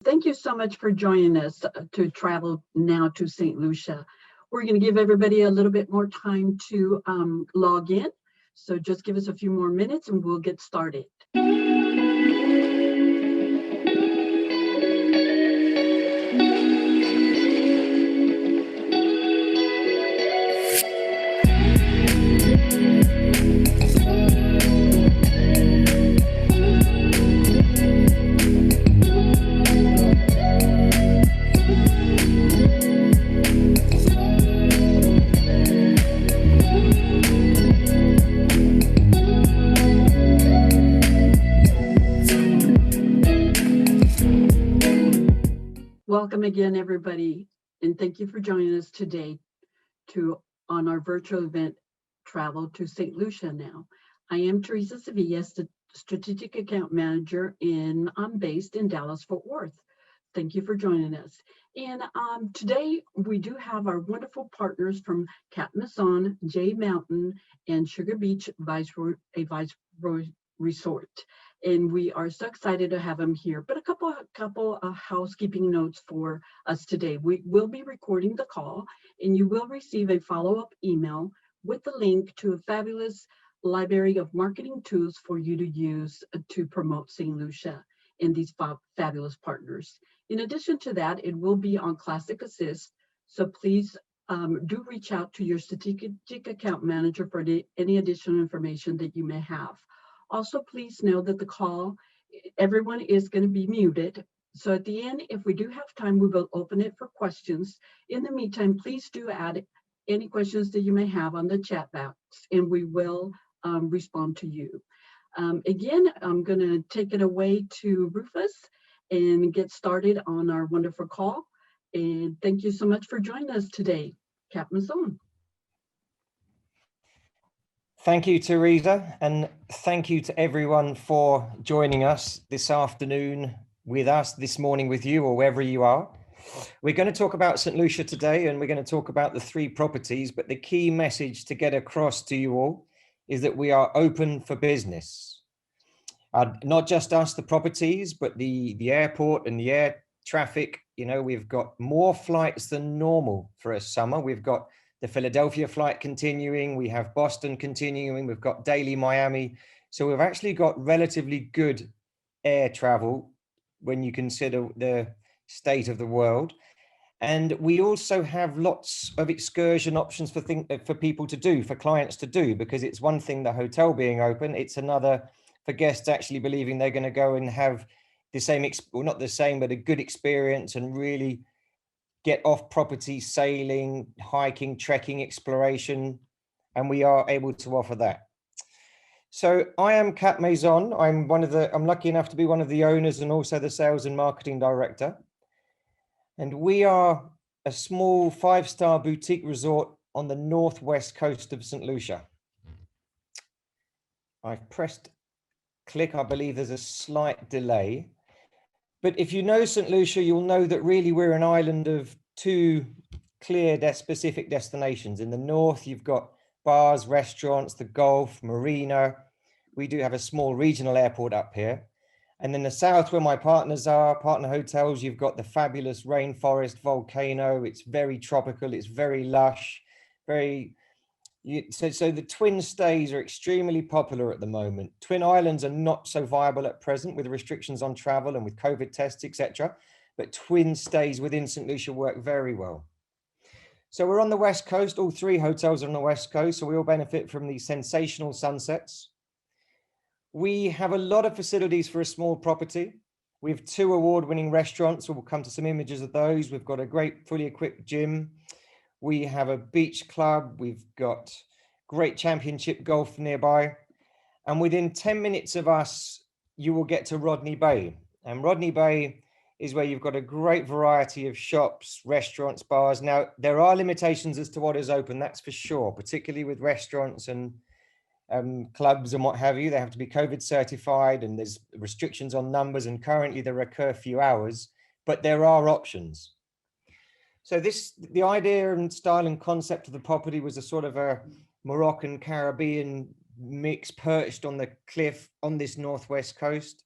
Thank you so much for joining us to travel now to St. Lucia. We're going to give everybody a little bit more time to log in. So just give us a few more minutes and we'll get started. Welcome again, everybody, and thank you for joining us today on our virtual event, Travel to St. Lucia Now. I am Teresa Sevilla, Strategic Account Manager, and I'm based in Dallas, Fort Worth. Thank you for joining us. And today we do have our wonderful partners from Cap Maison, Jay Mountain, and Sugar Beach Viceroy Resort. And we are so excited to have them here. But a couple of housekeeping notes for us today. We will be recording the call, and you will receive a follow-up email with the link to a fabulous library of marketing tools for you to use to promote St. Lucia and these fabulous partners. In addition to that, it will be on Classic Assist. So please do reach out to your strategic account manager for any additional information that you may have. Also, please know that the call, everyone is going to be muted. So at the end, if we do have time, we will open it for questions. In the meantime, please do add any questions that you may have on the chat box, and we will respond to you. Again, I'm going to take it away to Rufus and get started on our wonderful call. And thank you so much for joining us today, Cap Maison. Thank you, Teresa, and thank you to everyone for joining us this afternoon with us, this morning with you, or wherever you are. We're going to talk about St. Lucia today, and we're going to talk about the 3 properties, but the key message to get across to you all is that we are open for business. Not just us, the properties, but the airport and the air traffic. You know, we've got more flights than normal for a summer. We've got the Philadelphia flight continuing, we have Boston continuing, we've got daily Miami. So we've actually got relatively good air travel when you consider the state of the world. And we also have lots of excursion options for people to do, for clients to do, because it's one thing the hotel being open, it's another for guests actually believing they're going to go and have the same, well, not the same, but a good experience and really get off property, sailing, hiking, trekking, exploration, and we are able to offer that. So I am Cap Maison. I'm lucky enough to be one of the owners and also the sales and marketing director. And we are a small 5-star boutique resort on the northwest coast of St. Lucia. I've pressed click. I believe there's a slight delay. But if you know St. Lucia, you'll know that really we're an island of 2 clear specific destinations. In the north, you've got bars, restaurants, the Gulf, marina. We do have a small regional airport up here. And in the south, where my partners are, partner hotels, you've got the fabulous rainforest volcano. It's very tropical. It's very lush. So the twin stays are extremely popular at the moment. Twin islands are not so viable at present with restrictions on travel and with COVID tests, etc. But twin stays within St. Lucia work very well. So we're on the West Coast. All 3 hotels are on the West Coast, so we all benefit from these sensational sunsets. We have a lot of facilities for a small property. We have 2 award-winning restaurants, so we'll come to some images of those. We've got a great fully equipped gym. We have a beach club. We've got great championship golf nearby. And within 10 minutes of us, you will get to Rodney Bay. And Rodney Bay is where you've got a great variety of shops, restaurants, bars. Now, there are limitations as to what is open, that's for sure, particularly with restaurants and clubs and what have you. They have to be COVID certified and there's restrictions on numbers. And currently there are curfew hours, but there are options. So the idea and style and concept of the property was a sort of a Moroccan Caribbean mix perched on the cliff on this northwest coast.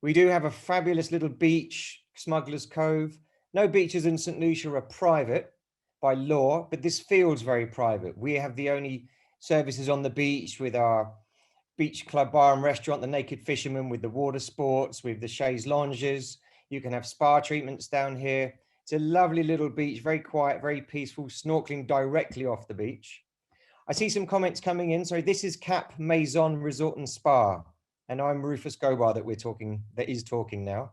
We do have a fabulous little beach Smuggler's Cove. No beaches in St. Lucia are private by law, but this feels very private. We have the only services on the beach with our beach club, bar and restaurant, the Naked Fisherman, with the water sports, with the chaise lounges. You can have spa treatments down here. It's a lovely little beach, very quiet, very peaceful, snorkeling directly off the beach. I see some comments coming in. So this is Cap Maison Resort and Spa, and I'm Rufus Gobar that is talking now.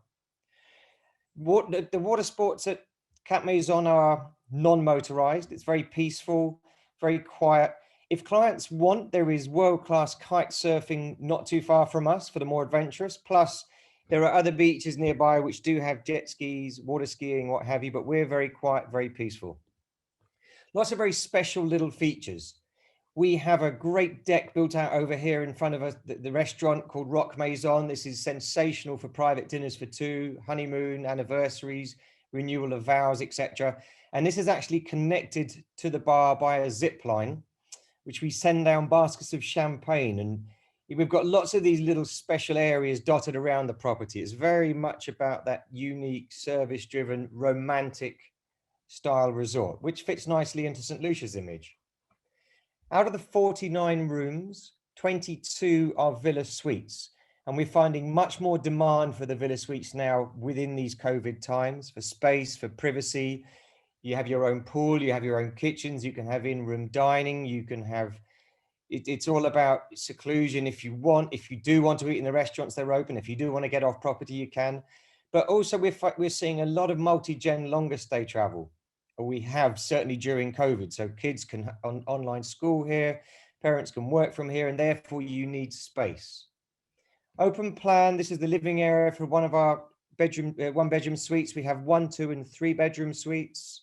The water sports at Cap Maison are non-motorized. It's very peaceful, very quiet. If clients want, there is world-class kite surfing not too far from us for the more adventurous. Plus, there are other beaches nearby which do have jet skis, water skiing, what have you, but we're very quiet, very peaceful. Lots of very special little features. We have a great deck built out over here in front of us, the restaurant called Rock Maison. This is sensational for private dinners for two, honeymoon, anniversaries, renewal of vows, etc. And this is actually connected to the bar by a zip line, which we send down baskets of champagne. And we've got lots of these little special areas dotted around the property. It's very much about that unique, service-driven, romantic style resort, which fits nicely into St. Lucia's image. Out of the 49 rooms, 22 are villa suites. And we're finding much more demand for the villa suites now within these COVID times, for space, for privacy. You have your own pool, you have your own kitchens, you can have in-room dining, you can have, it's all about seclusion if you do want to eat in the restaurants, they're open. If you do want to get off property, you can. But also we're seeing a lot of multi-gen longer stay travel. We have certainly during COVID. So kids can online school here, parents can work from here, and therefore you need space. Open plan, this is the living area for one of our one bedroom suites. We have 1, 2, and 3 bedroom suites.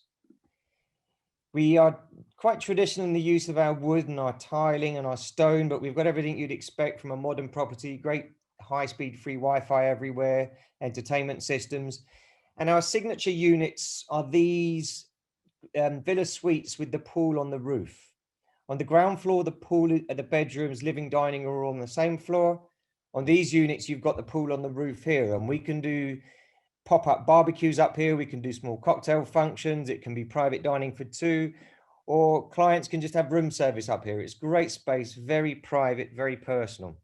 We are quite traditional in the use of our wood and our tiling and our stone, but we've got everything you'd expect from a modern property, great high-speed free Wi-Fi everywhere, entertainment systems. And our signature units are these villa suites with the pool on the roof. On the ground floor, the pool, the bedrooms, living, dining are all on the same floor. On these units, you've got the pool on the roof here, and we can do pop-up barbecues up here. We can do small cocktail functions. It can be private dining for 2, or clients can just have room service up here. It's great space, very private, very personal.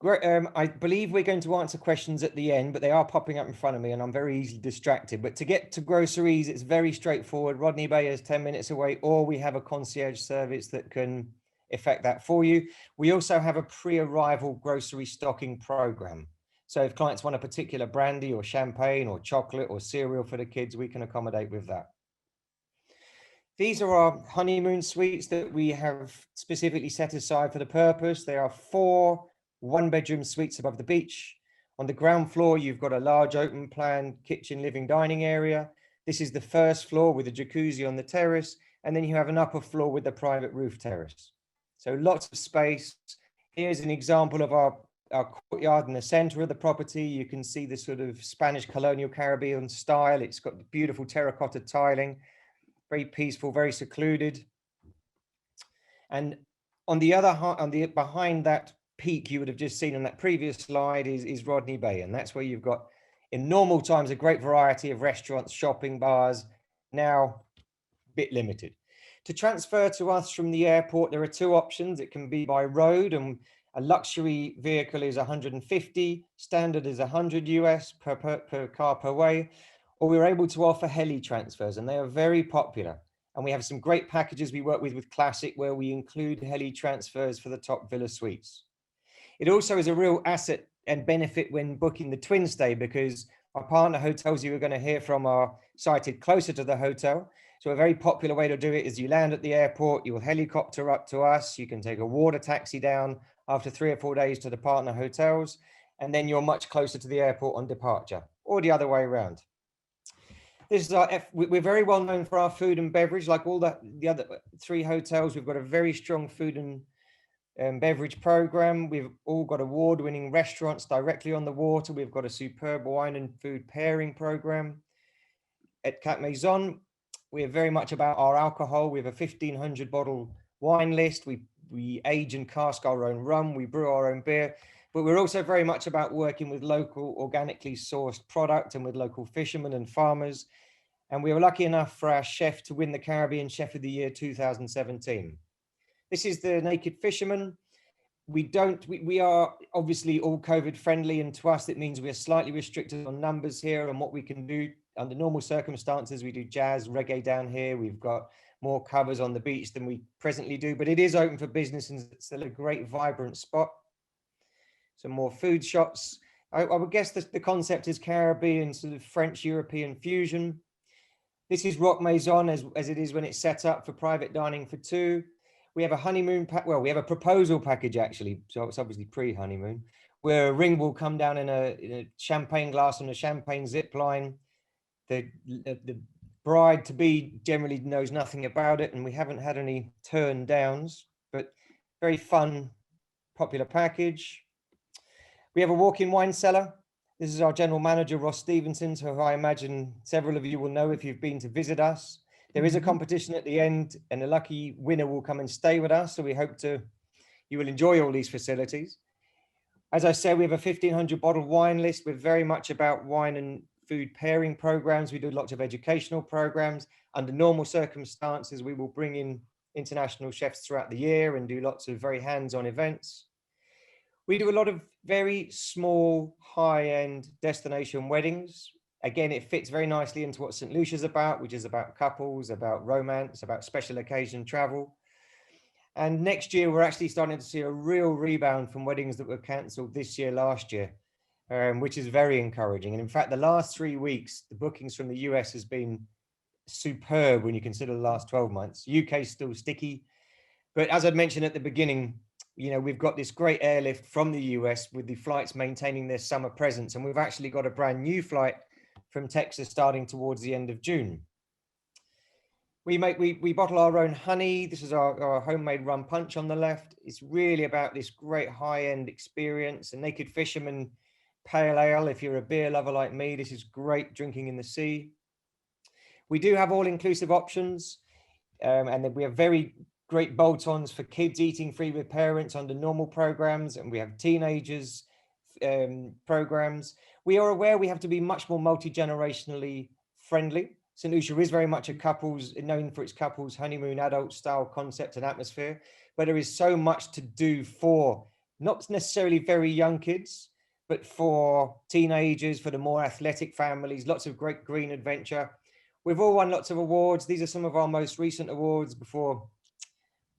I believe we're going to answer questions at the end, but they are popping up in front of me and I'm very easily distracted. But to get to groceries, it's very straightforward. Rodney Bay is 10 minutes away, or we have a concierge service that can effect that for you. We also have a pre-arrival grocery stocking program. So if clients want a particular brandy or champagne or chocolate or cereal for the kids, we can accommodate with that. These are our honeymoon suites that we have specifically set aside for the purpose. They are 4 one-bedroom suites above the beach. On the ground floor, you've got a large open plan kitchen, living, dining area. This is the first floor with a jacuzzi on the terrace. And then you have an upper floor with a private roof terrace. So lots of space. Here's an example of our courtyard in the center of the property. You can see the sort of Spanish colonial Caribbean style. It's got beautiful terracotta tiling, very peaceful, very secluded. And on the other hand, behind that peak you would have just seen on that previous slide is Rodney Bay. And that's where you've got, in normal times, a great variety of restaurants, shopping, bars, now a bit limited. To transfer to us from the airport, there are 2 options. It can be by road, and a luxury vehicle is 150, standard is 100 US per car per way, or we're able to offer heli transfers, and they are very popular. And we have some great packages we work with Classic, where we include heli transfers for the top villa suites. It also is a real asset and benefit when booking the twin stay, because our partner hotels you are going to hear from are sited closer to the hotel. So a very popular way to do it is you land at the airport, you'll helicopter up to us, you can take a water taxi down after 3 or 4 days to the partner hotels, and then you're much closer to the airport on departure, or the other way around. This is we're very well known for our food and beverage. Like all the other 3 hotels, we've got a very strong food and beverage program. We've all got award-winning restaurants directly on the water. We've got a superb wine and food pairing program. At Cap Maison, we're very much about our alcohol. We have a 1,500 bottle wine list. We age and cask our own rum. We brew our own beer. but we're also very much about working with local organically sourced product and with local fishermen and farmers. And we were lucky enough for our chef to win the Caribbean Chef of the Year 2017. This is the Naked Fisherman. We are obviously all COVID friendly, and to us it means we are slightly restricted on numbers here and what we can do. Under normal circumstances, we do jazz, reggae down here. We've got more covers on the beach than we presently do, but it is open for business and it's still a great, vibrant spot. Some more food shots. I would guess the concept is Caribbean, sort of French European fusion. This is Rock Maison as it is when it's set up for private dining for two. We have a honeymoon pack. Well, we have a proposal package actually, so it's obviously pre-honeymoon, where a ring will come down in a champagne glass on a champagne zip line. The bride to be generally knows nothing about it, and we haven't had any turn downs, but very fun, popular package. We have a walk-in wine cellar. This is our general manager, Ross Stevenson, who I imagine several of you will know if you've been to visit us. There is a competition at the end, and a lucky winner will come and stay with us. So we hope you will enjoy all these facilities. As I said, we have a 1,500 bottle wine list. We're very much about wine and food pairing programs. We do lots of educational programs. Under normal circumstances, we will bring in international chefs throughout the year and do lots of very hands-on events. We do a lot of very small, high-end destination weddings. Again, it fits very nicely into what St. Lucia's about, which is about couples, about romance, about special occasion travel. And next year, we're actually starting to see a real rebound from weddings that were cancelled this year, last year, which is very encouraging. And in fact, the last 3 weeks, the bookings from the US has been superb when you consider the last 12 months. UK is still sticky. But as I'd mentioned at the beginning, you know, we've got this great airlift from the US with the flights maintaining their summer presence. And we've actually got a brand new flight from Texas starting towards the end of June. We bottle our own honey. This is our homemade rum punch on the left. It's really about this great high-end experience. A Naked Fisherman pale ale. If you're a beer lover like me, this is great drinking in the sea. We do have all-inclusive options. And then we have very great bolt-ons for kids eating free with parents under normal programs, and we have teenagers programs. We are aware we have to be much more multi-generationally friendly. St. Lucia is very much known for its couples honeymoon adult style concept and atmosphere, but there is so much to do for not necessarily very young kids, but for teenagers, for the more athletic families, lots of great green adventure. We've all won lots of awards. These are some of our most recent awards before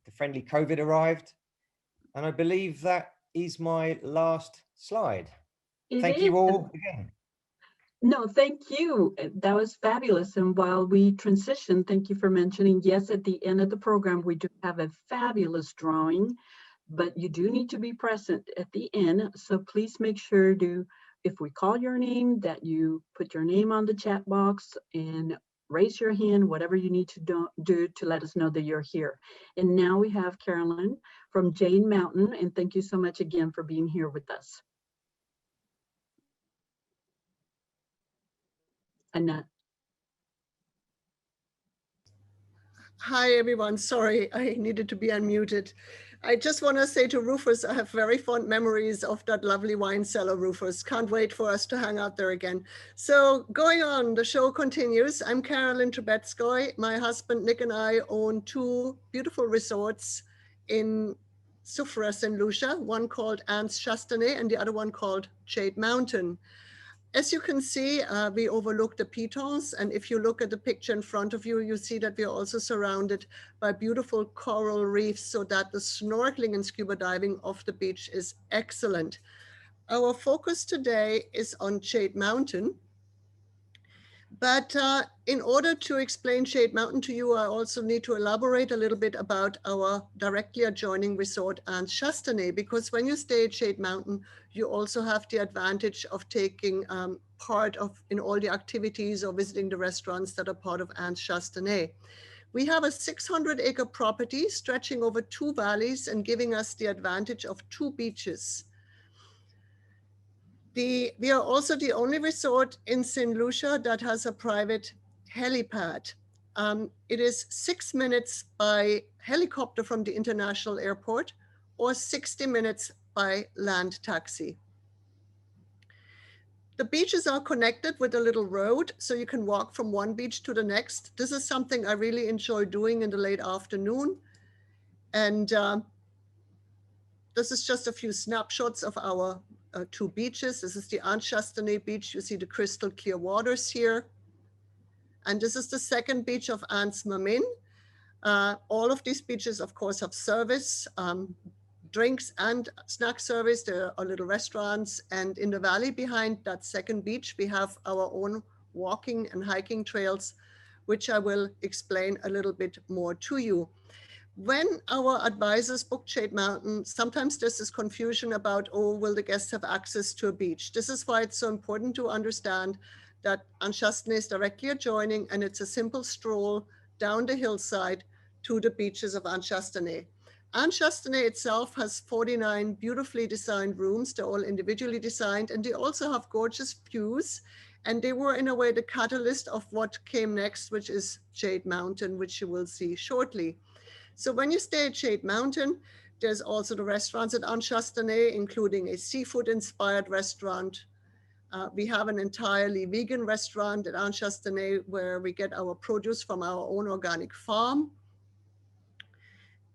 the friendly COVID arrived. And I believe that is my last slide. Thank you all again. No, thank you. That was fabulous. And while we transition, thank you for mentioning, yes, at the end of the program, we do have a fabulous drawing, but you do need to be present at the end. So please make sure if we call your name, that you put your name on the chat box and raise your hand, whatever you need to do to let us know that you're here. And now we have Carolyn from Jane Mountain, and thank you so much again for being here with us. Annette. Hi, everyone. Sorry, I needed to be unmuted. I just want to say to Rufus, I have very fond memories of that lovely wine cellar, Rufus. Can't wait for us to hang out there again. So going on, the show continues. I'm Carolyn Trubetskoy. My husband, Nick, and I own 2 beautiful resorts in Soufrière, St. Lucia, one called Anse Chastenay and the other one called Jade Mountain. As you can see, we overlook the pitons, and if you look at the picture in front of you, you see that we are also surrounded by beautiful coral reefs, so that the snorkeling and scuba diving off the beach is excellent. Our focus today is on Jade Mountain, but in order to explain Jade Mountain to you, I also need to elaborate a little bit about our directly adjoining resort, Anse Chastenay, because when you stay at Jade Mountain, you also have the advantage of taking part in all the activities or visiting the restaurants that are part of Anse Chastenay. We have a 600-acre property stretching over 2 valleys and giving us the advantage of 2 beaches. We are also the only resort in St. Lucia that has a private helipad. It is 6 minutes by helicopter from the international airport or 60 minutes by land taxi. The beaches are connected with a little road, so you can walk from one beach to the next. This is something I really enjoy doing in the late afternoon. And this is just a few snapshots of our 2 beaches. This is the Anse-Chastanay beach. You see the crystal clear waters here. And this is the second beach of Anse-Mamin. All of these beaches, of course, have service, drinks and snack service. There are little restaurants. And in the valley behind that second beach, we have our own walking and hiking trails, which I will explain a little bit more to you. When our advisors book Jade Mountain, sometimes there's this confusion about, oh, will the guests have access to a beach? This is why it's so important to understand that Anse-Chastanay is directly adjoining, and it's a simple stroll down the hillside to the beaches of Anse-Chastanay. Anse-Chastanay itself has 49 beautifully designed rooms. They're all individually designed, and they also have gorgeous views. And they were, in a way, the catalyst of what came next, which is Jade Mountain, which you will see shortly. So when you stay at Jade Mountain, there's also the restaurants at Anse-Chastanay, including a seafood-inspired restaurant. We have an entirely vegan restaurant at Anse-Chastanay where we get our produce from our own organic farm.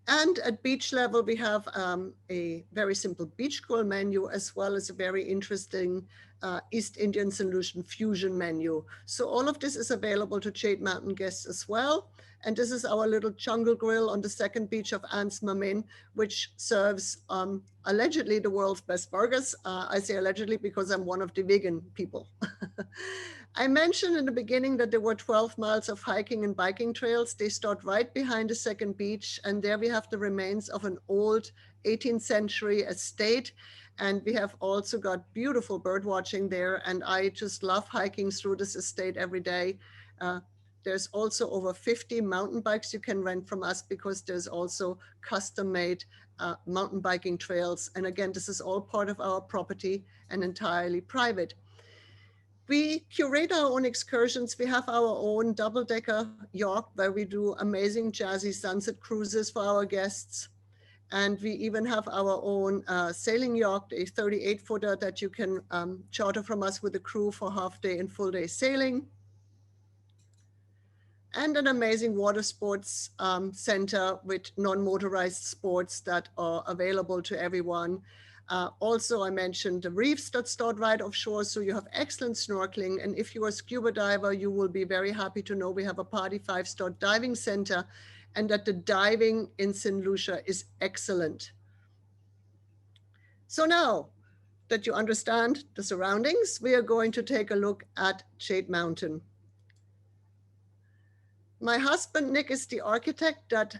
And at beach level, we have a very simple beach grill menu, as well as a very interesting East Indian St. Lucian fusion menu. So all of this is available to Jade Mountain guests as well. And this is our little jungle grill on the second beach of Anse-Mamin, which serves allegedly the world's best burgers. I say allegedly because I'm one of the vegan people. I mentioned in the beginning that there were 12 miles of hiking and biking trails. They start right behind the second beach. And there we have the remains of an old 18th century estate. And we have also got beautiful bird watching there. And I just love hiking through this estate every day. There's also over 50 mountain bikes you can rent from us, because there's also custom-made mountain biking trails. And again, this is all part of our property and entirely private. We curate our own excursions. We have our own double-decker yacht where we do amazing jazzy sunset cruises for our guests. And we even have our own sailing yacht, a 38-footer that you can charter from us with a crew for half-day and full-day sailing. And an amazing water sports center with non-motorized sports that are available to everyone. Also, I mentioned the reefs that start right offshore, so you have excellent snorkeling. And if you're a scuba diver, you will be very happy to know we have a Party 5-star diving center, and that the diving in St. Lucia is excellent. So now that you understand the surroundings, we are going to take a look at Jade Mountain. My husband, Nick, is the architect that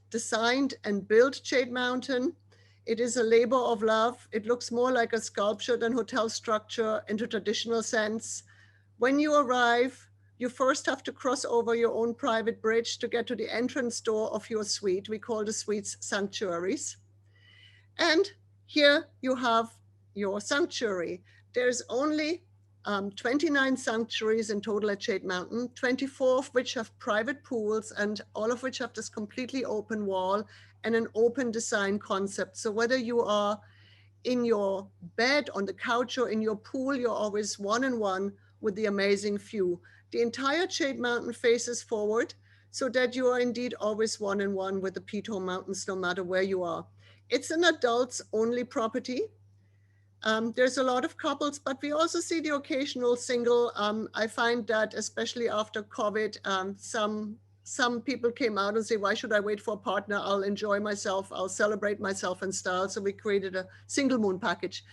designed and built Jade Mountain. It is a labor of love. It looks more like a sculpture than hotel structure in the traditional sense. When you arrive, you first have to cross over your own private bridge to get to the entrance door of your suite. We call the suites sanctuaries. And here you have your sanctuary. There's only 29 sanctuaries in total at Jade Mountain, 24 of which have private pools, and all of which have this completely open wall and an open design concept. So whether you are in your bed, on the couch, or in your pool, you're always one-on-one with the amazing view. The entire Jade Mountain faces forward, so that you are indeed always one-on-one with the Piton Mountains, no matter where you are. It's an adults only property. There's a lot of couples, but we also see the occasional single. I find that especially after COVID, some people came out and say, why should I wait for a partner? I'll enjoy myself, I'll celebrate myself in style. So we created a single moon package.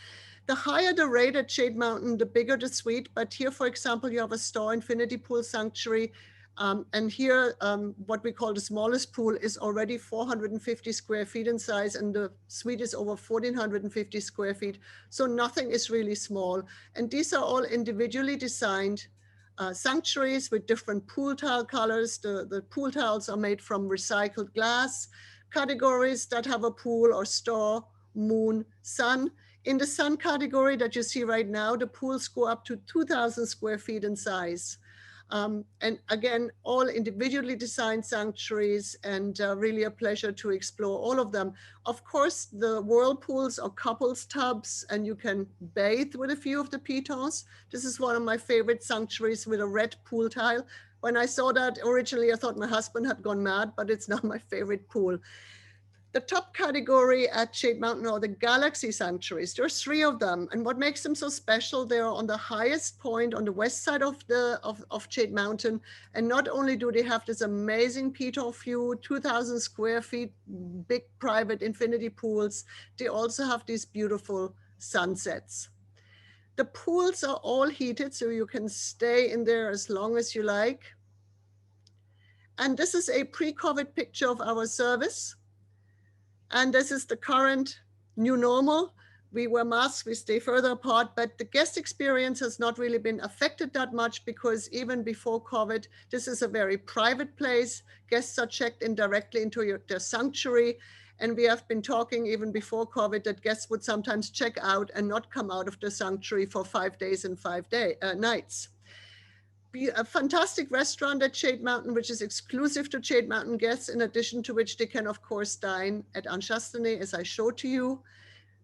The higher the rate at Jade Mountain, the bigger the suite. But here, for example, you have a Star Infinity Pool Sanctuary. And here, what we call the smallest pool is already 450 square feet in size, and the suite is over 1,450 square feet. So nothing is really small. And these are all individually designed sanctuaries with different pool tile colors. The pool tiles are made from recycled glass. Categories that have a pool or star, moon, sun. In the sun category that you see right now, the pools go up to 2,000 square feet in size. And again, all individually designed sanctuaries, and really a pleasure to explore all of them. Of course, the whirlpools or couples tubs, and you can bathe with a few of the pitons. This is one of my favorite sanctuaries with a red pool tile. When I saw that originally, I thought my husband had gone mad, but it's not my favorite pool. The top category at Shade Mountain are the Galaxy Sanctuaries. There's 3 of them. And what makes them so special, they're on the highest point on the west side of Shade Mountain. And not only do they have this amazing piton view, 2,000 square feet, big private infinity pools, they also have these beautiful sunsets. The pools are all heated, so you can stay in there as long as you like. And this is a pre-COVID picture of our service. And this is the current new normal. We wear masks, we stay further apart, but the guest experience has not really been affected that much, because even before COVID, this is a very private place. Guests are checked in directly into their sanctuary. And we have been talking even before COVID that guests would sometimes check out and not come out of the sanctuary for 5 days and 5 nights. A fantastic restaurant at Shade Mountain, which is exclusive to Shade Mountain guests, in addition to which they can, of course, dine at Anshastane, as I showed to you.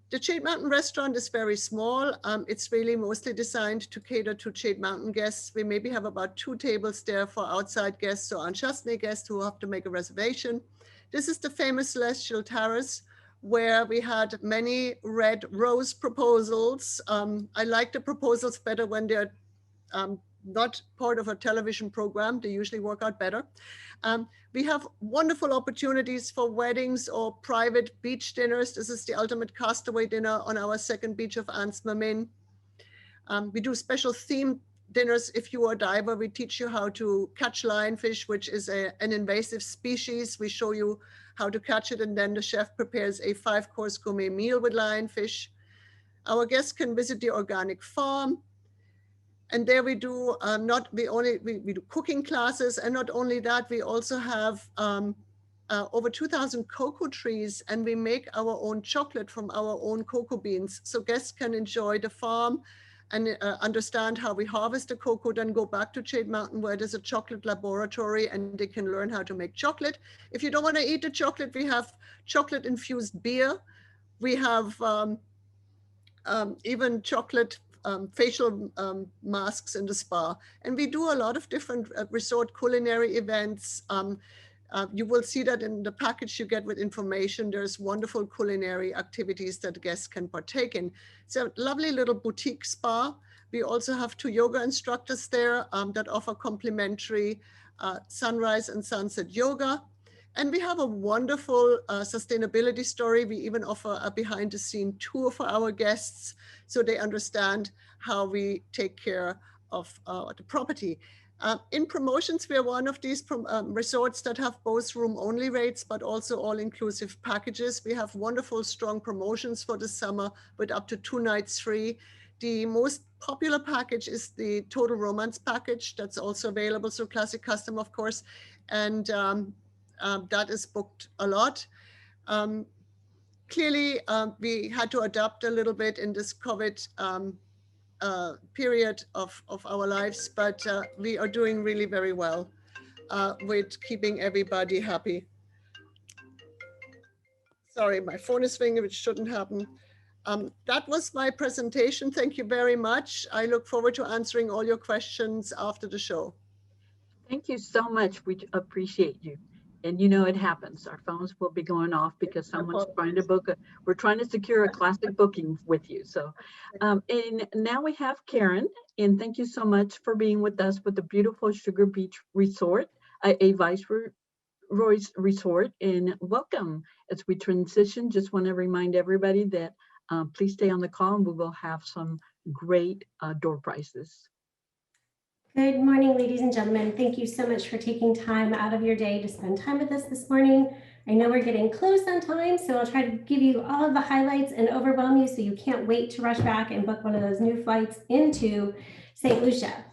The Shade Mountain restaurant is very small. It's really mostly designed to cater to Shade Mountain guests. We maybe have about 2 tables there for outside guests or Anshastane guests who have to make a reservation. This is the famous Celestial Terrace, where we had many red rose proposals. I like the proposals better when they're not part of a television program. They usually work out better. We have wonderful opportunities for weddings or private beach dinners. This is the ultimate castaway dinner on our second beach of Ans Mamin. We do special themed dinners. If you are a diver, we teach you how to catch lionfish, which is an invasive species. We show you how to catch it, and then the chef prepares a 5-course gourmet meal with lionfish. Our guests can visit the organic farm. And there we do we do cooking classes, and not only that, we also have over 2,000 cocoa trees, and we make our own chocolate from our own cocoa beans. So guests can enjoy the farm and understand how we harvest the cocoa, then go back to Shade Mountain where there's a chocolate laboratory, and they can learn how to make chocolate. If you don't want to eat the chocolate, we have chocolate infused beer. We have even chocolate facial masks in the spa. And we do a lot of different resort culinary events. You will see that in the package you get with information. There's wonderful culinary activities that guests can partake in. It's a lovely little boutique spa. We also have 2 yoga instructors there that offer complimentary sunrise and sunset yoga. And we have a wonderful sustainability story. We even offer a behind the scene tour for our guests, so they understand how we take care of the property. In promotions, we are one of these resorts that have both room only rates, but also all inclusive packages. We have wonderful, strong promotions for the summer with up to 2 nights free. The most popular package is the Total Romance package that's also available. So Classic Custom, of course. And that is booked a lot. Clearly, we had to adapt a little bit in this COVID period of our lives, but we are doing really very well with keeping everybody happy. Sorry, my phone is ringing, which shouldn't happen. That was my presentation. Thank you very much. I look forward to answering all your questions after the show. Thank you so much. We appreciate you. And you know, it happens. Our phones will be going off because someone's trying to book we're trying to secure a classic booking with you. So, and now we have Karen, and thank you so much for being with us with the beautiful Sugar Beach Resort, a Viceroy's Resort, and welcome. As we transition, just want to remind everybody that please stay on the call, and we will have some great door prices. Good morning, ladies and gentlemen. Thank you so much for taking time out of your day to spend time with us this morning. I know we're getting close on time, so I'll try to give you all of the highlights and overwhelm you so you can't wait to rush back and book one of those new flights into St. Lucia.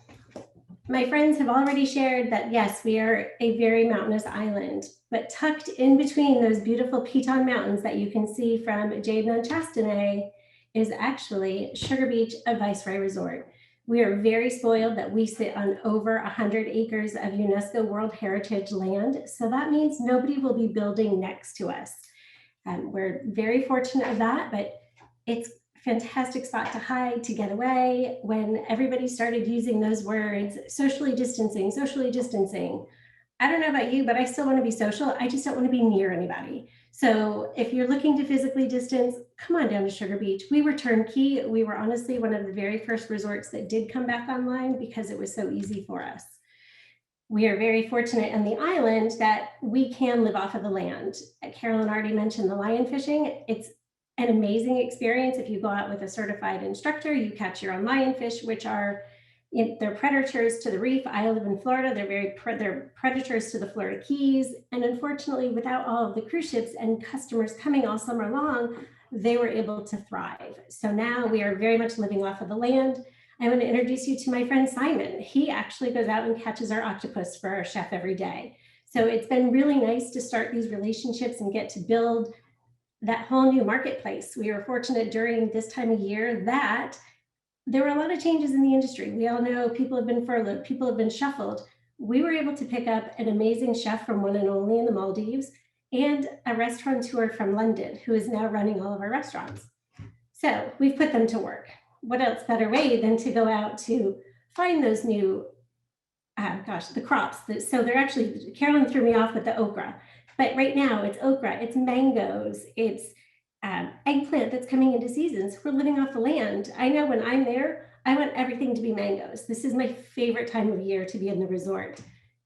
My friends have already shared that, yes, we are a very mountainous island, but tucked in between those beautiful Piton Mountains that you can see from Jade and Chastanaye is actually Sugar Beach, a Viceroy Resort. We are very spoiled that we sit on over 100 acres of UNESCO World Heritage land. So that means nobody will be building next to us. We're very fortunate of that, but it's a fantastic spot to hide, to get away. When everybody started using those words, socially distancing, I don't know about you, but I still want to be social. I just don't want to be near anybody. So if you're looking to physically distance, come on down to Sugar Beach. We were turnkey. We were honestly one of the very first resorts that did come back online because it was so easy for us. We are very fortunate on the island that we can live off of the land. Carolyn already mentioned the lion fishing. It's an amazing experience. If you go out with a certified instructor, you catch your own lionfish, which are they're predators to the reef. I live in Florida. They're predators to the Florida Keys. And unfortunately, without all of the cruise ships and customers coming all summer long, they were able to thrive. So now we are very much living off of the land. I want to introduce you to my friend Simon. He actually goes out and catches our octopus for our chef every day. So it's been really nice to start these relationships and get to build that whole new marketplace. We were fortunate during this time of year that there were a lot of changes in the industry. We all know people have been furloughed, people have been shuffled. We were able to pick up an amazing chef from One and Only in the Maldives and a restaurateur from London who is now running all of our restaurants. So we've put them to work. What else better way than to go out to find those new, the crops. So they're actually, Carolyn threw me off with the okra, but right now it's okra, it's mangoes, it's eggplant that's coming into seasons. We're living off the land. I know when I'm there, I want everything to be mangoes. This is my favorite time of year to be in the resort.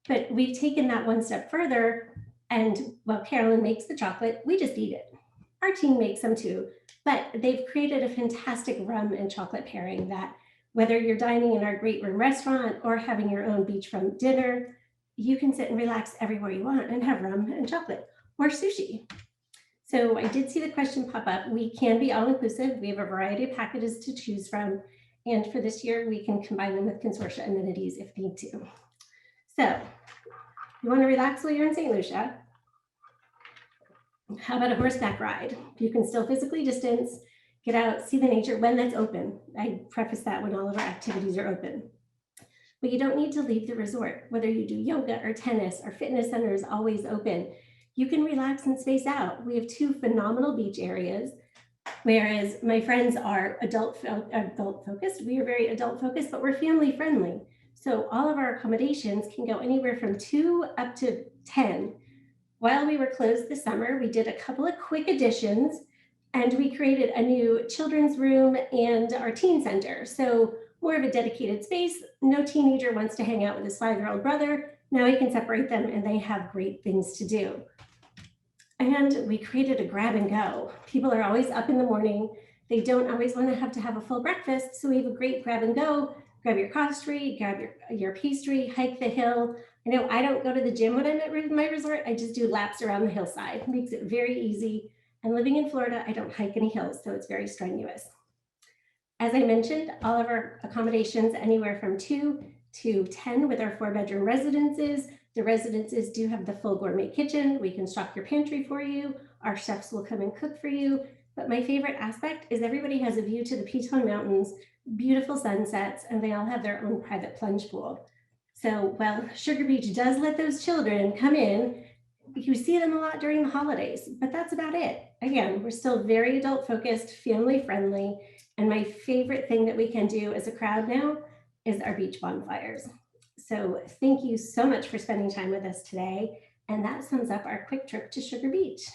But we've taken that one step further, and while Carolyn makes the chocolate, we just eat it. Our team makes them too, but they've created a fantastic rum and chocolate pairing that whether you're dining in our great room restaurant or having your own beachfront dinner, you can sit and relax everywhere you want and have rum and chocolate or sushi. So I did see the question pop up. We can be all-inclusive. We have a variety of packages to choose from. And for this year, we can combine them with consortia amenities if need to. So you want to relax while you're in St. Lucia? How about a horseback ride? You can still physically distance, get out, see the nature when that's open. I preface that when all of our activities are open. But you don't need to leave the resort. Whether you do yoga or tennis, our fitness center is always open. You can relax and space out. We have 2 phenomenal beach areas, whereas my friends are adult focused. We are very adult focused, but we're family friendly. So all of our accommodations can go anywhere from 2 up to 10. While we were closed this summer, we did a couple of quick additions and we created a new children's room and our teen center. So more of a dedicated space. No teenager wants to hang out with his 5-year-old brother. Now we can separate them and they have great things to do. And we created a grab and go. People are always up in the morning. They don't always want to have a full breakfast. So we have a great grab and go. Grab your coffee, grab your pastry, hike the hill. I know I don't go to the gym when I'm at my resort. I just do laps around the hillside. It makes it very easy. And living in Florida, I don't hike any hills, so it's very strenuous. As I mentioned, all of our accommodations anywhere from 2 to 10 with our 4-bedroom residences. The residences do have the full gourmet kitchen. We can stock your pantry for you. Our chefs will come and cook for you. But my favorite aspect is everybody has a view to the Piton Mountains, beautiful sunsets, and they all have their own private plunge pool. So while Sugar Beach does let those children come in, you see them a lot during the holidays, but that's about it. Again, we're still very adult focused, family friendly. And my favorite thing that we can do as a crowd now is our beach bonfires. So thank you so much for spending time with us today. And that sums up our quick trip to Sugar Beach.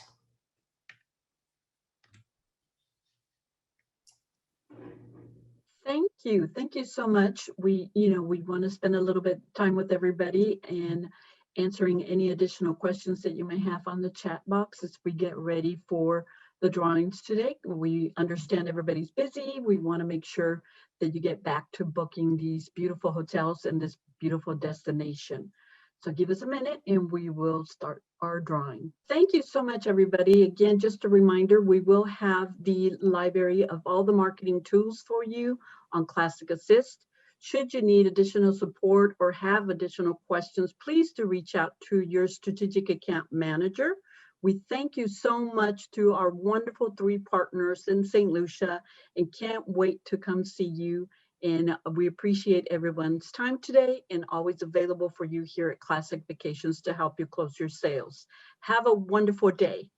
Thank you. Thank you so much. We want to spend a little bit of time with everybody and answering any additional questions that you may have on the chat box as we get ready for the drawings today. We understand everybody's busy. We want to make sure that you get back to booking these beautiful hotels and this beautiful destination. So give us a minute and we will start our drawing. Thank you so much, everybody. Again, just a reminder, we will have the library of all the marketing tools for you on Classic Assist. Should you need additional support or have additional questions, please do reach out to your strategic account manager. We thank you so much to our wonderful 3 partners in St. Lucia and can't wait to come see you And we appreciate everyone's time today and always available for you here at Classic Vacations to help you close your sales. Have a wonderful day.